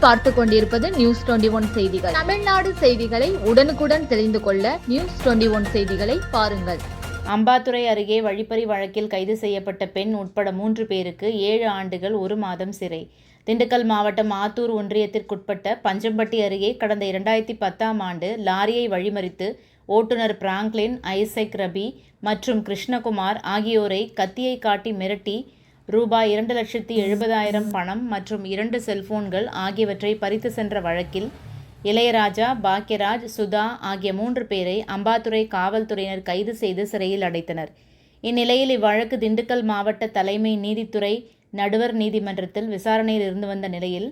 நீங்கள் பார்த்து கொண்டிருப்பது நியூஸ் 21 செய்திகள். தமிழ்நாடு செய்திகளை உடனுக்குடன் தெரிந்து கொள்ள நியூஸ் 21 செய்திகளை பாருங்கள். அம்பாத்துறை அருகே வழிப்பறி வழக்கில் கைது செய்யப்பட்ட பெண் உட்பட 3 பேருக்கு 7 ஆண்டுகள் 1 மாதம் சிறை. திண்டுக்கல் மாவட்டம் ஆத்தூர் ஒன்றியத்திற்குட்பட்ட பஞ்சம்பட்டி அருகே கடந்த 2010ஆம் ஆண்டு லாரியை வழிமறித்து ஓட்டுநர் பிராங்க்லின், ஐசக் ரபி மற்றும் கிருஷ்ணகுமார் ஆகியோரை கத்தியை காட்டி மிரட்டி ரூபாய் 2,70,000 பணம் மற்றும் 2 செல்போன்கள் ஆகியவற்றை பறித்து சென்ற வழக்கில் இளையராஜா, பாக்யராஜ், சுதா ஆகிய 3 பேரை அம்பாத்துறை காவல்துறையினர் கைது செய்து சிறையில் அடைத்தனர். இந்நிலையில் இவ்வழக்கு திண்டுக்கல் மாவட்ட தலைமை நீதித்துறை நடுவர் நீதிமன்றத்தில் விசாரணையில் இருந்து வந்த நிலையில்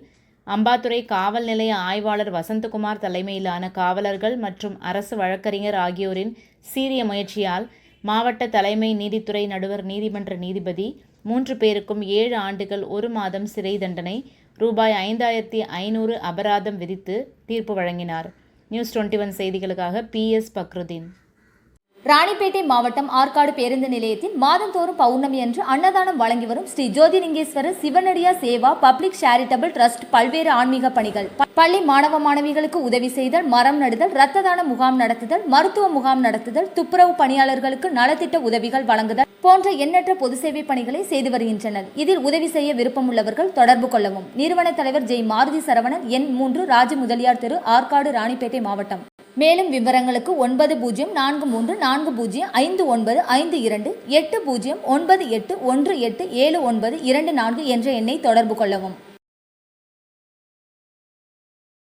அம்பாத்துறை காவல் நிலைய ஆய்வாளர் வசந்தகுமார் தலைமையிலான காவலர்கள் மற்றும் அரசு வழக்கறிஞர் ஆகியோரின் சீரிய முயற்சியால் மாவட்ட தலைமை நீதித்துறை நடுவர் நீதிமன்ற நீதிபதி 3 பேருக்கும் 7 ஆண்டுகள் 1 மாதம் சிறை தண்டனை, ரூபாய் 5,500 அபராதம் விதித்து தீர்ப்பு வழங்கினார். நியூஸ் 21 செய்திகளுக்காக PS பக்ருதீன். ராணிப்பேட்டை மாவட்டம் ஆற்காடு பேருந்து நிலையத்தில் மாதந்தோறும் பௌர்ணமி அன்று அன்னதானம் வழங்கி வரும் Sri Jothilingeswarar சிவனடியா Seva public charitable trust பல்வேறு ஆன்மீக பணிகள். பள்ளி மாணவ மாணவிகளுக்கு உதவி செய்தல், மரம் நடுதல், இரத்த தான முகாம் நடத்துதல், மருத்துவ முகாம் நடத்துதல், துப்புரவு பணியாளர்களுக்கு நலத்திட்ட உதவிகள் வழங்குதல் போன்ற எண்ணற்ற பொது சேவை பணிகளை செய்து வருகின்றனர். இதில் உதவி செய்ய விருப்பமுள்ளவர்கள் தொடர்பு கொள்ளவும். நிறுவன தலைவர் ஜெய் மாருதி சரவணன், எண் 3, ராஜ முதலியார் தெரு, ஆற்காடு, ராணிப்பேட்டை மாவட்டம். மேலும் விவரங்களுக்கு 9040405952 80981879 என்ற எண்ணை தொடர்பு கொள்ளவும்.